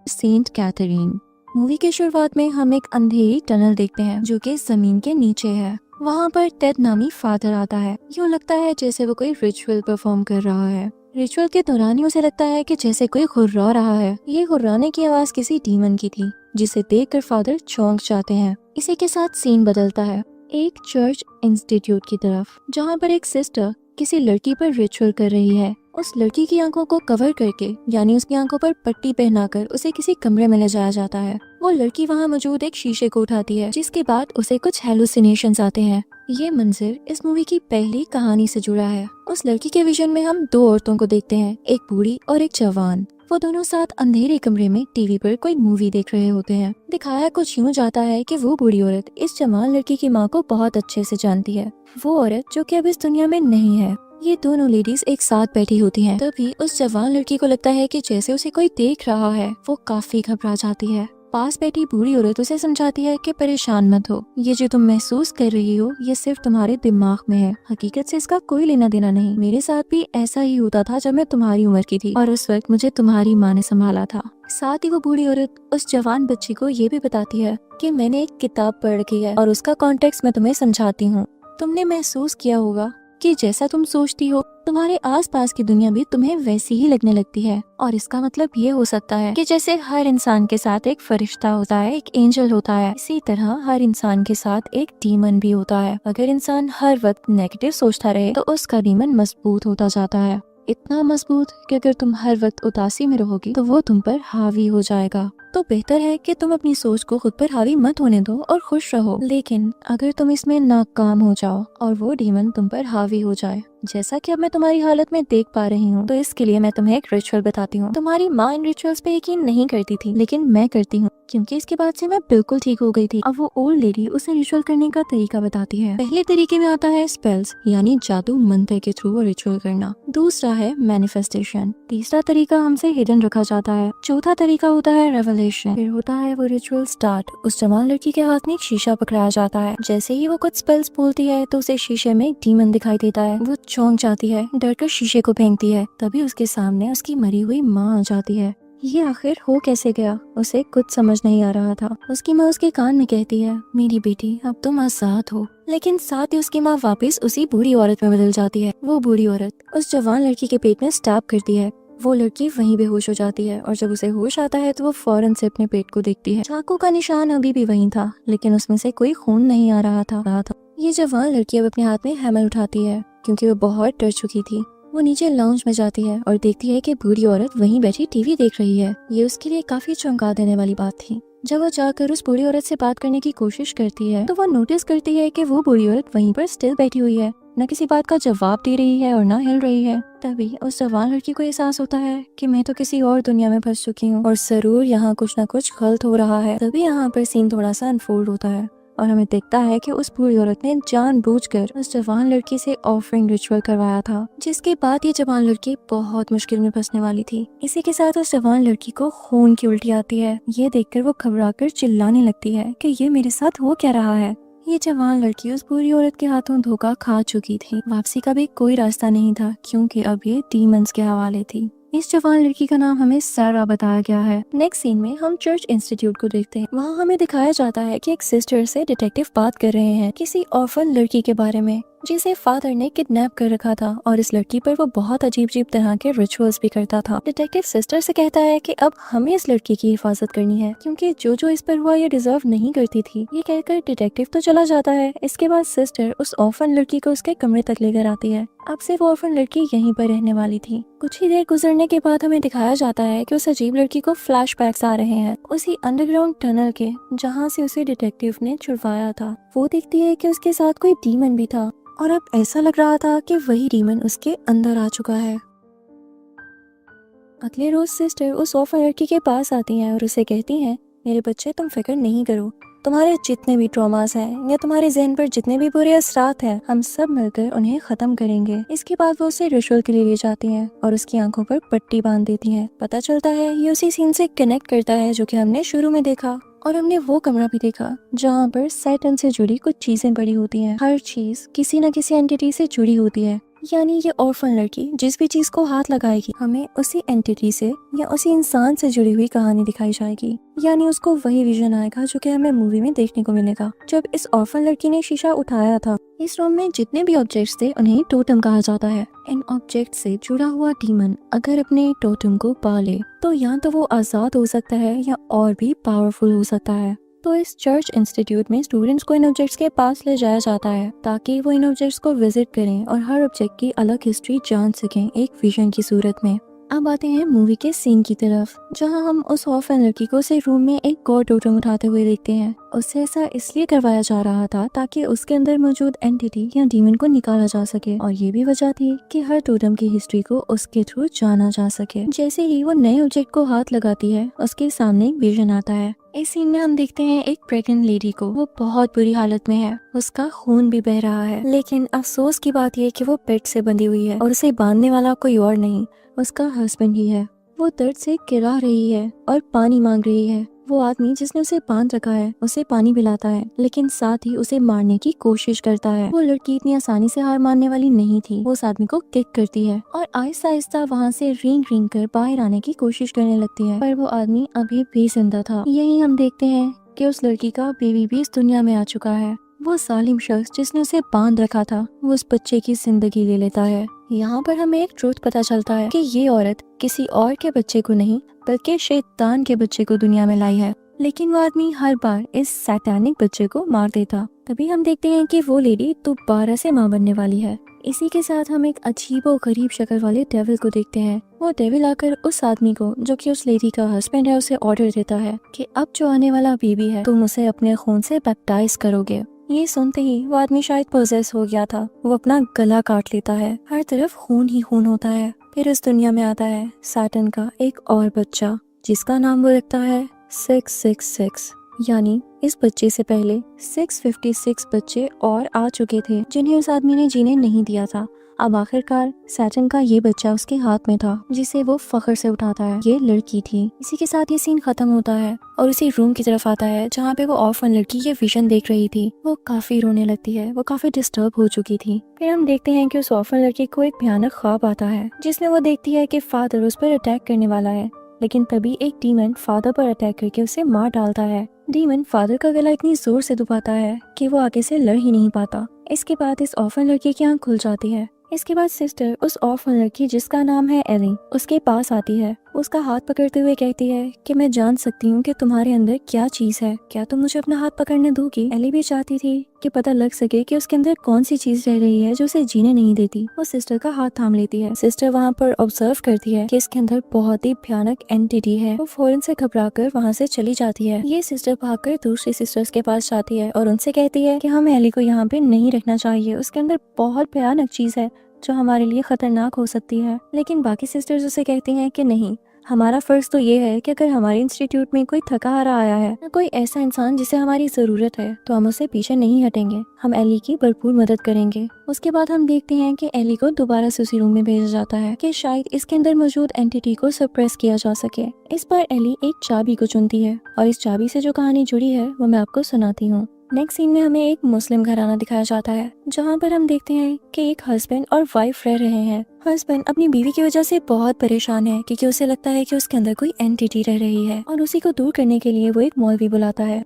Saint Catherine. Movie की शुरुआत में हम एक अंधेरी टनल देखते हैं जो कि जमीन के नीचे है। वहाँ पर टेड नामी फादर आता है। यूँ लगता है जैसे वो कोई रिचुअल परफॉर्म कर रहा है। रिचुअल के दौरान ही उसे लगता है कि जैसे कोई घुर्रा रहा है। ये घुर्राने की आवाज किसी डीमन की थी, जिसे देखकर फादर चौंक जाते हैं। इसी के साथ सीन बदलता है एक चर्च इंस्टीट्यूट की तरफ, जहाँ पर एक सिस्टर किसी लड़की पर रिचुअल कर रही है। उस लड़की की आंखों को कवर करके, यानी उसकी आंखों पर पट्टी पहनाकर उसे किसी कमरे में ले जाया जाता है। वो लड़की वहाँ मौजूद एक शीशे को उठाती है, जिसके बाद उसे कुछ हेलुसिनेशंस आते हैं। ये मंजर इस मूवी की पहली कहानी से जुड़ा है। उस लड़की के विजन में हम दो औरतों को देखते हैं, एक बूढ़ी और एक जवान। वो दोनों साथ अंधेरे कमरे में टीवी पर कोई मूवी देख रहे होते हैं। दिखाया कुछ यूँ जाता है कि वो बूढ़ी औरत इस जवान लड़की की माँ को बहुत अच्छे से जानती है, वो औरत जो कि अब इस दुनिया में नहीं है। ये दोनों लेडीज एक साथ बैठी होती हैं। तभी उस जवान लड़की को लगता है कि जैसे उसे कोई देख रहा है। वो काफी घबरा जाती है। पास बैठी बूढ़ी औरत उसे समझाती है कि परेशान मत हो, ये जो तुम महसूस कर रही हो ये सिर्फ तुम्हारे दिमाग में है, हकीकत से इसका कोई लेना देना नहीं। मेरे साथ भी ऐसा ही होता था जब मैं तुम्हारी उम्र की थी और उस वक्त मुझे तुम्हारी माँ ने संभाला था। साथ ही वो बूढ़ी औरत उस जवान बच्ची को ये भी बताती है कि मैंने एक किताब पढ़ रखी है और उसका कॉन्टेक्स्ट मैं तुम्हें समझाती हूँ। तुमने महसूस किया होगा कि जैसा तुम सोचती हो तुम्हारे आसपास की दुनिया भी तुम्हें वैसी ही लगने लगती है। और इसका मतलब ये हो सकता है कि जैसे हर इंसान के साथ एक फरिश्ता होता है, एक एंजल होता है, इसी तरह हर इंसान के साथ एक डीमन भी होता है। अगर इंसान हर वक्त नेगेटिव सोचता रहे तो उसका डीमन मजबूत होता जाता है, इतना मजबूत कि अगर तुम हर वक्त उदासी में रहोगी तो वो तुम पर हावी हो जाएगा। तो बेहतर है कि तुम अपनी सोच को खुद पर हावी मत होने दो और खुश रहो। लेकिन अगर तुम इसमें नाकाम हो जाओ और वो डीमन तुम पर हावी हो जाए, जैसा कि अब मैं तुम्हारी हालत में देख पा रही हूँ, तो इसके लिए मैं तुम्हें एक रिचुअल बताती हूँ। तुम्हारी माँ इन रिचुअल्स पे यकीन नहीं करती थी, लेकिन मैं करती हूँ, क्योंकि इसके बाद से मैं बिल्कुल ठीक हो गई थी। अब वो ओल्ड लेडी उसे रिचुअल करने का तरीका बताती है। पहले तरीके में आता है स्पेल्स, यानी जादू मंत्र के थ्रू रिचुअल करना। दूसरा है मैनिफेस्टेशन। तीसरा तरीका हमसे हिडन रखा जाता है। चौथा तरीका होता है रेवलेशन। फिर होता है वो रिचुअल स्टार्ट। उस जवान लड़की के हाथ में एक शीशा पकड़ाया जाता है। जैसे ही वो कुछ स्पेल्स बोलती है तो उसे शीशे में एक डीमन दिखाई देता है। वो चौंक जाती है, डर कर शीशे को फेंकती है। तभी उसके सामने उसकी मरी हुई माँ आ जाती है। ये आखिर हो कैसे गया, उसे कुछ समझ नहीं आ रहा था। उसकी माँ उसके कान में कहती है, मेरी बेटी अब तुम आजाद हो। लेकिन साथ ही उसकी माँ वापस उसी बूढ़ी औरत में बदल जाती है। वो बूढ़ी औरत उस जवान लड़की के पेट में स्टैब करती है। वो लड़की वहीं बेहोश हो जाती है और जब उसे होश आता है तो वो फौरन से अपने पेट को देखती है। चाकू का निशान अभी भी वहीं था, लेकिन उसमें से कोई खून नहीं आ रहा था। ये जवान लड़की अब अपने हाथ में हैमर उठाती है, क्योंकि वो बहुत डर चुकी थी। वो नीचे लाउंज में जाती है और देखती है कि बूढ़ी औरत वहीं बैठी टीवी देख रही है। ये उसके लिए काफी चौंका देने वाली बात थी। जब वो जाकर उस बूढ़ी औरत से बात करने की कोशिश करती है तो वो नोटिस करती है कि वो बूढ़ी औरत वहीं पर स्टिल बैठी हुई है, न किसी बात का जवाब दे रही है और न हिल रही है। तभी उस जवान लड़की को एहसास होता है कि मैं तो किसी और दुनिया में फंस चुकी हूँ और जरूर यहाँ कुछ न कुछ गलत हो रहा है। तभी यहाँ पर सीन थोड़ा सा अनफोल्ड होता है और हमें दिखता है कि उस बूढ़ी औरत ने जानबूझकर उस जवान लड़की से ऑफरिंग रिचुअल करवाया था, जिसके बाद ये जवान लड़की बहुत मुश्किल में फंसने वाली थी। इसी के साथ उस जवान लड़की को खून की उल्टी आती है। ये देखकर वो घबराकर चिल्लाने लगती है कि ये मेरे साथ हो क्या रहा है। ये जवान लड़की उस बूढ़ी औरत के हाथों धोखा खा चुकी थी। वापसी का भी कोई रास्ता नहीं था, क्योंकि अब ये डीमंस के हवाले थी। इस जवान लड़की का नाम हमें सारा बताया गया है। नेक्स्ट सीन में हम चर्च इंस्टीट्यूट को देखते हैं। वहाँ हमें दिखाया जाता है कि एक सिस्टर से डिटेक्टिव बात कर रहे हैं किसी ऑर्फन लड़की के बारे में, जिसे फादर ने किडनैप कर रखा था और इस लड़की पर वो बहुत अजीब अजीब तरह के रिचुअल्स भी करता था। डिटेक्टिव सिस्टर से कहता है कि अब हमें इस लड़की की हिफाजत करनी है, क्योंकि जो इस पर हुआ ये डिजर्व नहीं करती थी। ये कहकर डिटेक्टिव तो चला जाता है। इसके बाद सिस्टर उस ऑर्फन लड़की को उसके कमरे तक लेकर आती है। अब से वो ऑर्फन लड़की यहीं पर रहने वाली थी। कुछ ही देर गुजरने के बाद हमें दिखाया जाता है कि उस अजीब लड़की को फ्लैशबैक्स आ रहे हैं उसी अंडरग्राउंड टनल के, जहाँ से उसे डिटेक्टिव ने छुड़वाया था। वो देखती है कि उसके साथ कोई डीमन भी था और अब ऐसा लग रहा था कि वही डीमन उसके अंदर आ चुका है। अगले रोज सिस्टर उस ऑर्फन लड़की के पास आती हैं और उसे कहती हैं, मेरे बच्चे तुम फिक्र नहीं करो, तुम्हारे जितने भी ट्रॉमास हैं या तुम्हारे जहन पर जितने भी बुरे असरात हैं, हम सब मिलकर उन्हें खत्म करेंगे। इसके बाद वो उसे रिचुअल के लिए ले जाती हैं और उसकी आंखों पर पट्टी बांध देती हैं। पता चलता है ये उसी सीन से कनेक्ट करता है जो कि हमने शुरू में देखा, और हमने वो कमरा भी देखा जहाँ पर सैटर्न से जुड़ी कुछ चीजें पड़ी होती हैं। हर चीज किसी न किसी एंटिटी से जुड़ी होती है। यानी ये ऑर्फन लड़की जिस भी चीज को हाथ लगाएगी हमें उसी एंटिटी से या उसी इंसान से जुड़ी हुई कहानी दिखाई जाएगी। यानी उसको वही विजन आएगा जो कि हमें मूवी में देखने को मिलेगा। जब इस ऑर्फन लड़की ने शीशा उठाया था, इस रूम में जितने भी ऑब्जेक्ट्स थे उन्हें टोटम कहा जाता है। इन ऑब्जेक्ट से जुड़ा हुआ डीमन अगर अपने टोटम को पाले तो या तो वो आजाद हो सकता है या और भी पावरफुल हो सकता है। तो इस चर्च इंस्टीट्यूट में स्टूडेंट्स को इन ऑब्जेक्ट्स के पास ले जाया जाता है ताकि वो इन ऑब्जेक्ट्स को विजिट करें और हर ऑब्जेक्ट की अलग हिस्ट्री जान सकें एक विजन की सूरत में। अब आते हैं मूवी के सीन की तरफ, जहां हम उस ऑर्फन लड़की को उसे रूम में एक गॉड टोटम उठाते हुए देखते हैं। उससे ऐसा इसलिए करवाया जा रहा था ताकि उसके अंदर मौजूद एंटिटी या डीमन को निकाला जा सके, और ये भी वजह थी कि हर टोटम की हिस्ट्री को उसके थ्रू जाना जा सके। जैसे ही वो नए ऑब्जेक्ट को हाथ लगाती है, उसके सामने एक विजन आता है। इस सीन में हम देखते हैं एक प्रेग्नेंट लेडी को। वो बहुत बुरी हालत में है, उसका खून भी बह रहा है, लेकिन अफसोस की बात यह कि वो पेट से बंधी हुई है और उसे बांधने वाला कोई और नहीं, उसका हस्बैंड ही है। वो दर्द से किरा रही है और पानी मांग रही है। वो आदमी जिसने उसे बांध रखा है उसे पानी पिलाता है, लेकिन साथ ही उसे मारने की कोशिश करता है। वो लड़की इतनी आसानी से हार मानने वाली नहीं थी। वो उस आदमी को किक करती है और आहिस्ता आहिस्ता वहाँ से रेंग रेंग कर बाहर आने की कोशिश करने लगती है, पर वो आदमी अभी भी जिंदा था। यही हम देखते हैं कि उस लड़की का बेबी भी इस दुनिया में आ चुका है। वो जालिम शख्स जिसने उसे बांध रखा था, वो उस बच्चे की जिंदगी ले लेता है। यहाँ पर हमें एक ट्रूथ पता चलता है कि ये औरत किसी और के बच्चे को नहीं बल्कि शैतान के बच्चे को दुनिया में लाई है, लेकिन वो आदमी हर बार इस सैतानिक बच्चे को मार देता। तभी हम देखते हैं कि वो लेडी दोबारा से माँ बनने वाली है। इसी के साथ हम एक अजीब और गरीब शक्ल वाले डेविल को देखते हैं। वो डेविल आकर उस आदमी को जो कि उस लेडी का हस्बैंड है उसे ऑर्डर देता है कि अब जो आने वाला बेबी है तुम उसे अपने खून से बैप्टाइज करोगे। ये सुनते ही वो आदमी शायद पोजेस हो गया था। वो अपना गला काट लेता है, हर तरफ खून ही खून होता है। फिर इस दुनिया में आता है सैटर्न का एक और बच्चा जिसका नाम वो रखता है 666। यानी इस बच्चे से पहले 656 बच्चे और आ चुके थे जिन्हें उस आदमी ने जीने नहीं दिया था। अब आखिरकार सैटर्न का ये बच्चा उसके हाथ में था जिसे वो फख्र से उठाता है। ये लड़की थी। इसी के साथ ये सीन खत्म होता है और उसी रूम की तरफ आता है जहाँ पे वो ऑर्फन लड़की ये विजन देख रही थी। वो काफी रोने लगती है, वो काफी डिस्टर्ब हो चुकी थी। फिर हम देखते हैं कि उस ऑर्फन लड़की को एक भयानक ख्वाब आता है जिसमें वो देखती है कि फादर उस पर अटैक करने वाला है, लेकिन तभी एक डीमन फादर पर अटैक करके उसे मार डालता है। डीमन फादर का गला इतनी जोर से दबाता है कि वो आगे से लड़ ही नहीं पाता। इसके बाद इस ऑर्फन लड़की की आंख खुल जाती है। इसके बाद सिस्टर उस ऑर्फन लड़की जिसका नाम है एली उसके पास आती है। उसका हाथ पकड़ते हुए कहती है कि मैं जान सकती हूँ कि तुम्हारे अंदर क्या चीज है, क्या तुम मुझे अपना हाथ पकड़ने दोगी। एली भी चाहती थी कि पता लग सके कि उसके अंदर कौन सी चीज रह रही है जो उसे जीने नहीं देती। वो सिस्टर का हाथ थाम लेती है। सिस्टर वहाँ पर ऑब्जर्व करती है कि इसके अंदर बहुत ही भयानक एंटिटी है। वो फौरन से घबराकर वहाँ से चली जाती है। ये सिस्टर भागकर दूसरी सिस्टर्स के पास जाती है और उनसे कहती है कि हमें एली को यहाँ पे नहीं रखना चाहिए, उसके अंदर बहुत भयानक चीज है जो हमारे लिए खतरनाक हो सकती है। लेकिन बाकी सिस्टर्स उसे कहती हैं कि नहीं, हमारा फर्ज तो ये है कि अगर हमारे इंस्टीट्यूट में कोई थका हारा आया है या कोई ऐसा इंसान जिसे हमारी जरूरत है तो हम उसे पीछे नहीं हटेंगे, हम एली की भरपूर मदद करेंगे। उसके बाद हम देखते हैं कि एली को दोबारा से उसी रूम में भेजा जाता है कि शायद इसके अंदर मौजूद एंटिटी को सप्रेस किया जा सके। इस बार एली एक चाबी को चुनती है और इस चाबी से जो कहानी जुड़ी है वो मैं आपको सुनाती हूँ। नेक्स्ट सीन में हमें एक मुस्लिम घराना दिखाया जाता है जहाँ पर हम देखते हैं कि एक हस्बैंड और वाइफ रह रहे हैं। हस्बैंड अपनी बीवी की वजह से बहुत परेशान है क्योंकि उसे लगता है कि उसके अंदर कोई एंटिटी रह रही है और उसी को दूर करने के लिए वो एक मौलवी बुलाता है।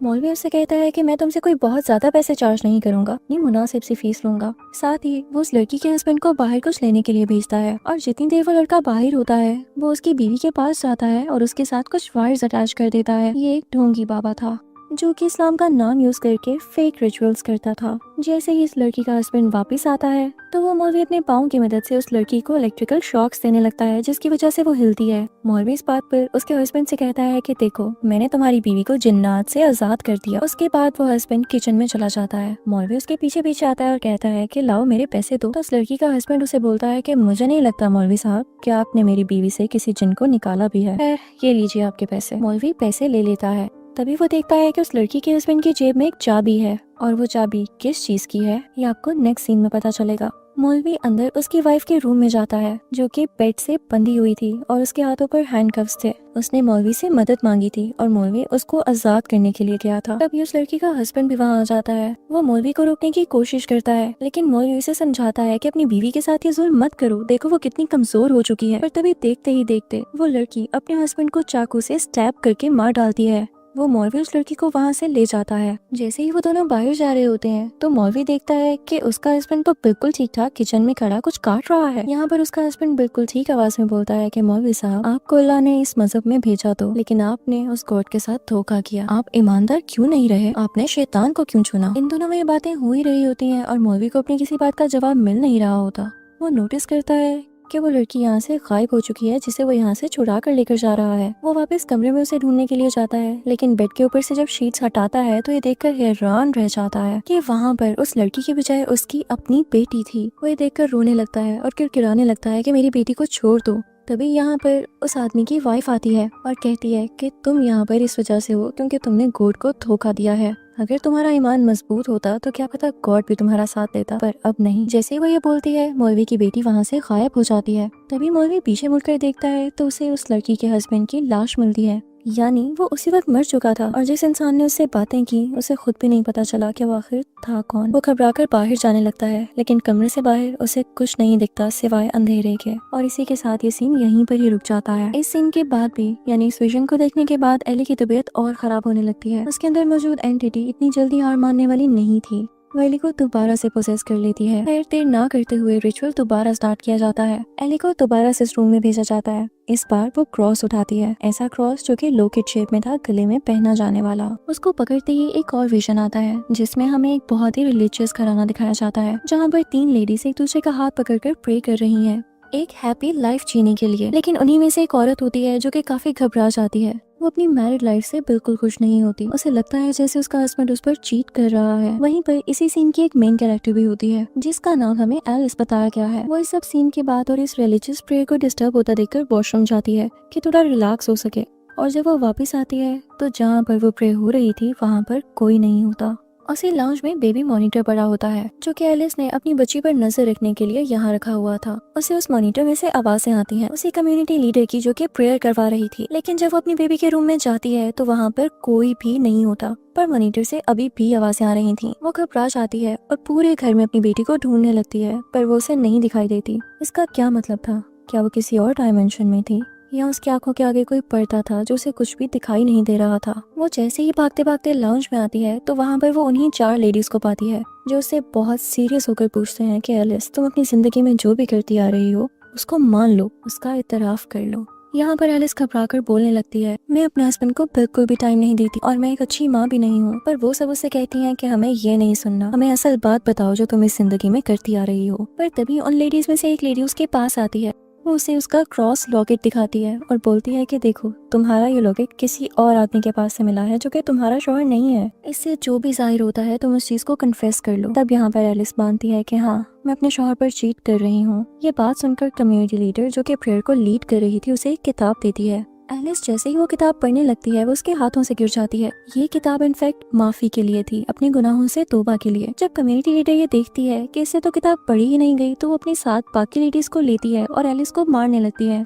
मौलवी उससे कहता है कि मैं तुमसे कोई बहुत ज्यादा पैसे चार्ज नहीं करूंगा, अपनी मुनासिब सी फीस लूंगा। साथ ही वो उस लड़की के हस्बैंड को बाहर कुछ लेने के लिए भेजता है और जितनी देर वो लड़का बाहर होता है वो उसकी बीवी के पास जाता है और उसके साथ कुछ वायर्स अटैच कर देता है। ये एक ढोंगी बाबा था जो कि इस्लाम का नाम यूज करके फेक रिचुअल्स करता था। जैसे ही इस लड़की का हस्बैंड वापस आता है तो वो मौलवी अपने पाँव की मदद से उस लड़की को इलेक्ट्रिकल शॉक्स देने लगता है जिसकी वजह से वो हिलती है। मौलवी इस बात पर उसके हस्बैंड से कहता है कि देखो, मैंने तुम्हारी बीवी को जिन्नात से आजाद कर दिया। उसके बाद वो हस्बैंड किचन में चला जाता है। मौलवी उसके पीछे पीछे आता है और कहता है कि लाओ मेरे पैसे दो। तो उस लड़की का हस्बैंड उसे बोलता है कि मुझे नहीं लगता मौलवी साहब कि आपने मेरी बीवी से किसी जिन को निकाला भी है। ये लीजिए आपके पैसे। मौलवी पैसे ले लेता है। तभी वो देखता है कि उस लड़की के हस्बैंड की जेब में एक चाबी है और वो चाबी किस चीज की है ये आपको नेक्स्ट सीन में पता चलेगा। मौलवी अंदर उसकी वाइफ के रूम में जाता है जो कि बेड से बंधी हुई थी और उसके हाथों पर हैंडकफ्स थे। उसने मौलवी से मदद मांगी थी और मौलवी उसको आजाद करने के लिए गया था। तभी उस लड़की का हस्बैंड भी वहाँ आ जाता है। वो मौलवी को रोकने की कोशिश करता है लेकिन मौलवी उसे समझाता है कि अपनी बीवी के साथ ये जुल्म मत करो, देखो वो कितनी कमजोर हो चुकी है। पर तभी देखते ही देखते वो लड़की अपने हस्बैंड को चाकू से स्टैब करके मार डालती है। वो मौलवी उस लड़की को वहाँ से ले जाता है। जैसे ही वो दोनों बाहर जा रहे होते हैं तो मौलवी देखता है कि उसका हस्बैंड तो बिल्कुल ठीक ठाक किचन में खड़ा कुछ काट रहा है। यहाँ पर उसका हस्बैंड बिल्कुल ठीक आवाज में बोलता है कि मौलवी साहब, आपको अल्लाह ने इस मजहब में भेजा तो, लेकिन आपने उस गॉड के साथ धोखा किया। आप ईमानदार क्यों नहीं रहे? आपने शैतान को क्यों चुना? इन दोनों में ये बातें हो ही रही होती है और मौलवी को अपनी किसी बात का जवाब मिल नहीं रहा होता। वो नोटिस करता है कि वो लड़की यहाँ से गायब हो चुकी है जिसे वो यहाँ से चुरा कर लेकर जा रहा है। वो वापस कमरे में उसे ढूंढने के लिए जाता है लेकिन बेड के ऊपर से जब शीट्स हटाता है तो ये देखकर हैरान रह जाता है कि वहाँ पर उस लड़की के बजाय उसकी अपनी बेटी थी। वो ये देखकर रोने लगता है और किड़किड़ाने लगता है कि मेरी बेटी को छोड़ दो। तभी यहाँ पर उस आदमी की वाइफ आती है और कहती है कि तुम यहाँ पर इस वजह से हो क्योंकि तुमने गॉड को धोखा दिया है। अगर तुम्हारा ईमान मजबूत होता तो क्या पता गॉड भी तुम्हारा साथ देता, पर अब नहीं। जैसे ही वो ये बोलती है मौलवी की बेटी वहाँ से गायब हो जाती है। तभी मौलवी पीछे मुड़कर देखता है तो उसे उस लड़की के हस्बैंड की लाश मिलती है, यानी वो उसी वक्त मर चुका था और जिस इंसान ने उससे बातें की उसे खुद भी नहीं पता चला कि वो आखिर था कौन। वो घबराकर बाहर जाने लगता है लेकिन कमरे से बाहर उसे कुछ नहीं दिखता सिवाय अंधेरे के। और इसी के साथ ये सीन यहीं पर ही रुक जाता है। इस सीन के बाद भी यानी इस विजन को देखने के बाद एली की तबीयत और खराब होने लगती है। उसके अंदर मौजूद एंटिटी इतनी जल्दी हार मानने वाली नहीं थी, वो एली को दोबारा से पोसेस कर लेती है। खैर देर ना करते हुए रिचुअल दोबारा स्टार्ट किया जाता है। एली को दोबारा से इस रूम में भेजा जाता है। इस बार वो क्रॉस उठाती है, ऐसा क्रॉस जो कि लोकेट शेप में था, गले में पहना जाने वाला। उसको पकड़ते ही एक और विजन आता है जिसमें हमें एक बहुत ही रिलीजियस घराना दिखाया जाता है जहाँ पर 3 लेडीज एक दूसरे का हाथ पकड़कर प्रे कर रही हैं एक हैप्पी लाइफ जीने के लिए। लेकिन उन्हीं में से एक औरत होती है जो कि काफी घबरा जाती है। वो अपनी मैरिड लाइफ से बिल्कुल खुश नहीं होती। उसे लगता है जैसे उसका हस्बैंड उस पर चीट कर रहा है। वहीं पर इसी सीन की एक मेन कैरेक्टर भी होती है जिसका नाम हमें एलिस बताया गया है। वो इस सब सीन के बाद और इस रिलीजियस प्रेयर को डिस्टर्ब होता देखकर वॉशरूम जाती है कि थोड़ा रिलैक्स हो सके। और जब वो वापस आती है तो जहाँ पर वो प्रे हो रही थी वहाँ पर कोई नहीं होता। उसी लाउंज में बेबी मॉनिटर पड़ा होता है जो कि एलिस ने अपनी बच्ची पर नजर रखने के लिए यहाँ रखा हुआ था। उसे उस मॉनिटर में से आवाजें आती हैं उसी कम्युनिटी लीडर की जो कि प्रेयर करवा रही थी। लेकिन जब वो अपनी बेबी के रूम में जाती है तो वहाँ पर कोई भी नहीं होता, पर मॉनिटर से अभी भी आवाजें आ रही थी। वो घबरा जाती है और पूरे घर में अपनी बेटी को ढूंढने लगती है पर वो उसे नहीं दिखाई देती। इसका क्या मतलब था? क्या वो किसी और डायमेंशन में थी या उसकी आंखों के आगे कोई पर्दा था जो उसे कुछ भी दिखाई नहीं दे रहा था? वो जैसे ही भागते भागते लाउंज में आती है तो वहाँ पर वो उन्हीं 4 लेडीज को पाती है जो उससे बहुत सीरियस होकर पूछते हैं कि एलिस, तुम अपनी जिंदगी में जो भी करती आ रही हो उसको मान लो, उसका इतराफ कर लो। यहाँ पर एलिस घबराकर बोलने लगती है, मैं अपने हस्बैंड को बिल्कुल भी टाइम नहीं देती और मैं एक अच्छी माँ भी नहीं हूँ। पर वो सब उससे कहती हैं कि हमें ये नहीं सुनना, हमें असल बात बताओ जो तुम इस जिंदगी में करती आ रही हो। पर तभी उन लेडीज में से एक लेडी उसके पास आती है। वो उसे उसका क्रॉस लॉकेट दिखाती है और बोलती है कि देखो, तुम्हारा ये लॉकेट किसी और आदमी के पास से मिला है जो कि तुम्हारा शौहर नहीं है। इससे जो भी जाहिर होता है तुम उस चीज को कन्फेस कर लो। तब यहाँ पर एलिस मानती है कि हाँ, मैं अपने शौहर पर चीट कर रही हूँ। ये बात सुनकर कम्युनिटी लीडर जो कि प्रेयर को लीड कर रही थी उसे एक किताब देती है। एलिस जैसे ही वो किताब पढ़ने लगती है वो उसके हाथों से गिर जाती है। ये किताब इनफैक्ट माफी के लिए थी, अपने गुनाहों से तौबा के लिए। जब कम्युनिटी लीडर ये देखती है कि इससे तो किताब पढ़ी ही नहीं गई तो वो अपने साथ बाकी लेडीज को लेती है और एलिस को मारने लगती है।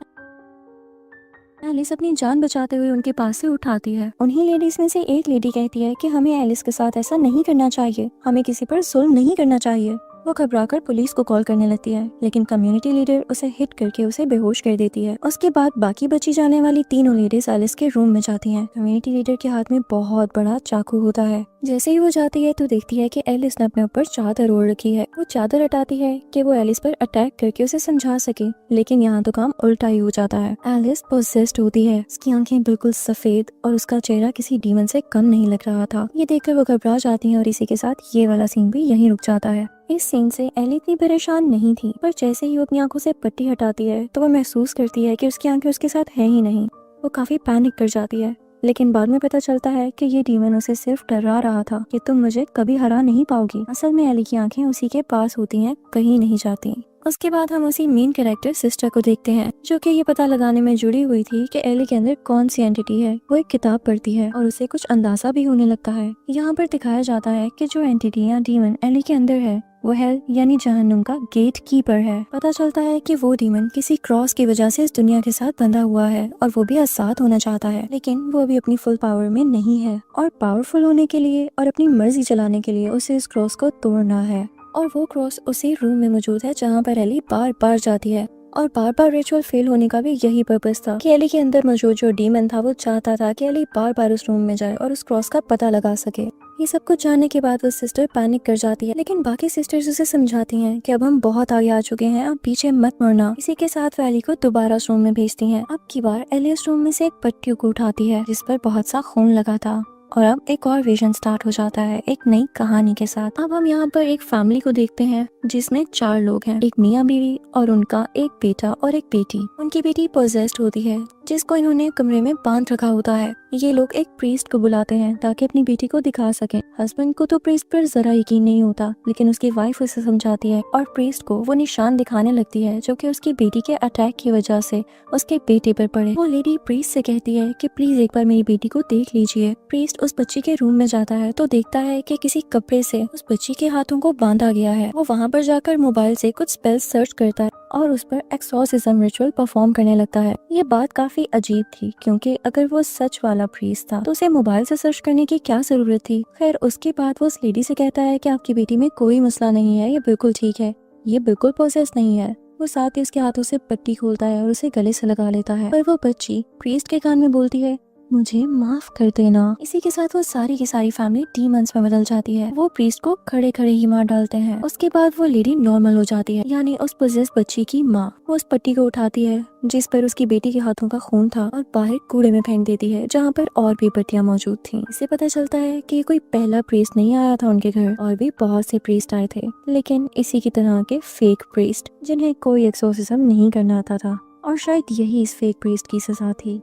एलिस अपनी जान बचाते हुए उनके पास से उठाती है। उन्हीं लेडीज में से एक लेडी कहती है कि हमें एलिस के साथ ऐसा नहीं करना चाहिए, हमें किसी पर जुल्म नहीं करना चाहिए। वो घबराकर पुलिस को कॉल करने लगती है लेकिन कम्युनिटी लीडर उसे हिट करके उसे बेहोश कर देती है। उसके बाद बाकी बची जाने वाली तीनों लेडीज एलिस के रूम में जाती हैं। कम्युनिटी लीडर के हाथ में बहुत बड़ा चाकू होता है। जैसे ही वो जाती है तो देखती है कि एलिस ने अपने ऊपर चादर ओढ़ रखी है। वो चादर हटाती है कि वो एलिस पर अटैक करके उसे समझा सके, लेकिन यहाँ तो काम उल्टा ही हो जाता है। एलिस पोसेस्ड होती है, उसकी आंखें बिल्कुल सफेद और उसका चेहरा किसी डीमन से कम नहीं लग रहा था। ये देखकर वो घबरा जाती है और इसी के साथ ये वाला सीन भी यहीं रुक जाता है। इस सीन से एली इतनी परेशान नहीं थी, पर जैसे ही वो अपनी आंखों से पट्टी हटाती है तो वो महसूस करती है कि उसकी आंखें उसके साथ है ही नहीं। वो काफी पैनिक कर जाती है, लेकिन बाद में पता चलता है कि ये डीमन उसे सिर्फ डरा रहा था कि तुम मुझे कभी हरा नहीं पाओगी। असल में एली की आंखें उसी के पास होती हैं, कहीं नहीं जाती। उसके बाद हम उसी मेन कैरेक्टर सिस्टर को देखते हैं जो कि ये पता लगाने में जुड़ी हुई थी कि एली के अंदर कौन सी एंटिटी है। वो एक किताब पढ़ती है और उसे कुछ अंदाजा भी होने लगता है। यहाँ पर दिखाया जाता है कि जो एंटिटी या डीमन एली के अंदर है वो हेल यानी जहन्नुम का गेट कीपर है। पता चलता है कि वो डीमन किसी क्रॉस की वजह से इस दुनिया के साथ बंधा हुआ है और वो भी आजाद होना चाहता है, लेकिन वो अभी अपनी फुल पावर में नहीं है और पावरफुल होने के लिए और अपनी मर्जी चलाने के लिए उसे इस क्रॉस को तोड़ना है। और वो क्रॉस उसी रूम में मौजूद है जहाँ पर एली बार बार जाती है और बार बार रिचुअल फेल होने का भी यही पर्पस था कि एली के अंदर मौजूद जो डीमन था वो चाहता था कि एली बार बार उस रूम में जाए और उस क्रॉस का पता लगा सके। ये सब कुछ जानने के बाद वो सिस्टर पैनिक कर जाती है, लेकिन बाकी सिस्टर्स उसे समझाती हैं कि अब हम बहुत आगे आ चुके हैं, अब पीछे मत मुड़ना। इसी के साथ वो एली को दोबारा उस रूम में भेजती हैं। अब की बार एली उस रूम में से एक पट्टी को उठाती है जिस पर बहुत सा खून लगा था और अब एक और विजन स्टार्ट हो जाता है एक नई कहानी के साथ। अब हम यहाँ पर एक फैमिली को देखते हैं जिसमें 4 लोग हैं, एक मियाँ बीवी और उनका एक बेटा और एक बेटी। उनकी बेटी पोजेस्ड होती है जिसको इन्होंने कमरे में बांध रखा होता है। ये लोग एक प्रीस्ट को बुलाते हैं ताकि अपनी बेटी को दिखा सकें। हस्बैंड को तो प्रीस्ट पर जरा यकीन नहीं होता, लेकिन उसकी वाइफ उसे समझाती है और प्रीस्ट को वो निशान दिखाने लगती है जो कि उसकी बेटी के अटैक की वजह से उसके बेटे पर पड़े। वो लेडी प्रीस्ट से कहती है कि प्लीज एक बार मेरी बेटी को देख लीजिए। प्रीस्ट उस बच्ची के रूम में जाता है तो देखता है कि किसी कपड़े से उस बच्ची के हाथों को बांधा गया है। वो वहाँ पर जाकर मोबाइल से कुछ स्पेल्स सर्च करता है और उस पर एक्सॉर्सिज्म रिचुअल परफॉर्म करने लगता है। ये बात काफी अजीब थी क्योंकि अगर वो सच वाला प्रीस्ट था तो उसे मोबाइल से सर्च करने की क्या जरूरत थी। खैर उसके बाद वो उस लेडी से कहता है कि आपकी बेटी में कोई मसला नहीं है, ये बिल्कुल ठीक है, ये बिल्कुल पोसेस नहीं है। वो साथ ही उसके हाथों से पट्टी खोलता है और उसे गले से लगा लेता है, पर वो बच्ची प्रीस्ट के कान में बोलती है मुझे माफ कर देना। इसी के साथ वो सारी की सारी फैमिली डीमंस में बदल जाती है। वो प्रीस्ट को खड़े खड़े ही मार डालते हैं। उसके बाद वो लेडी नॉर्मल हो जाती है, यानी उस पोजेस्ड बच्ची की माँ। वो उस पट्टी को उठाती है जिस पर उसकी बेटी के हाथों का खून था और बाहर कूड़े में फेंक देती है जहाँ पर और भी पट्टियां मौजूद थीं। इससे पता चलता है कि कोई पहला प्रीस्ट नहीं आया था उनके घर, और भी बहुत से प्रीस्ट आए थे, लेकिन इसी की तरह के फेक प्रीस्ट जिन्हें कोई एक्सोर्सिज्म नहीं करना आता था, और शायद यही इस फेक प्रीस्ट की सजा थी।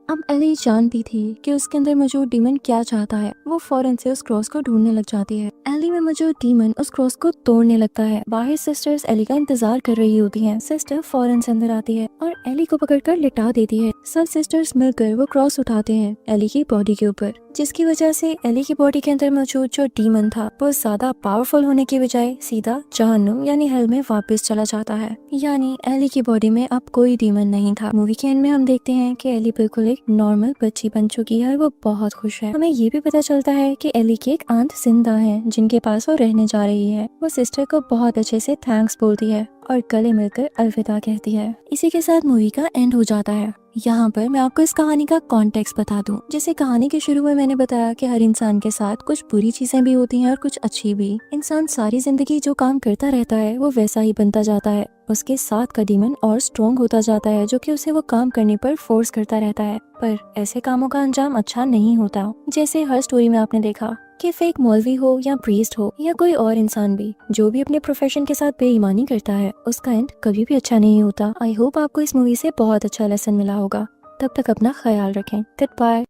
अब एली जानती थी कि उसके अंदर मौजूद डीमन क्या चाहता है। वो फौरन से उस क्रॉस को ढूंढने लग जाती है। एली में मौजूद डीमन उस क्रॉस को तोड़ने लगता है। बाहर सिस्टर्स एली का इंतजार कर रही होती हैं। सिस्टर फौरन से अंदर आती है और एली को पकड़कर लिटा देती है। सब सिस्टर्स मिलकर वो क्रॉस उठाते हैं एली की बॉडी के ऊपर, जिसकी वजह से एली की बॉडी के अंदर मौजूद जो डीमन था वो ज्यादा पावरफुल होने की बजाय सीधा जहन्नुम यानी हेल में वापस चला जाता है। यानी एली की बॉडी में अब कोई डीमन नहीं था। मूवी के एंड में हम देखते हैं कि एली बिल्कुल एक नॉर्मल बच्ची बन चुकी है और वो बहुत खुश है। हमें ये भी पता चलता है कि एली की एक आंट जिंदा है जिनके पास वो रहने जा रही है। वो सिस्टर को बहुत अच्छे से थैंक्स बोलती है और गले मिलकर अलविदा कहती है। इसी के साथ मूवी का एंड हो जाता है। यहाँ पर मैं आपको इस कहानी का कॉन्टेक्स्ट बता दूं। जैसे कहानी के शुरू में मैंने बताया कि हर इंसान के साथ कुछ बुरी चीजें भी होती हैं और कुछ अच्छी भी। इंसान सारी जिंदगी जो काम करता रहता है वो वैसा ही बनता जाता है। उसके साथ का डीमन और स्ट्रॉन्ग होता जाता है जो कि उसे वो काम करने पर फोर्स करता रहता है, पर ऐसे कामों का अंजाम अच्छा नहीं होता। जैसे हर स्टोरी में आपने देखा कि फेक मौलवी हो या प्रीस्ट हो या कोई और इंसान भी जो भी अपने प्रोफेशन के साथ बेईमानी करता है उसका एंड कभी भी अच्छा नहीं होता। आई होप आपको इस मूवी से बहुत अच्छा लेसन मिला होगा। तब तक अपना ख्याल रखें। Good bye.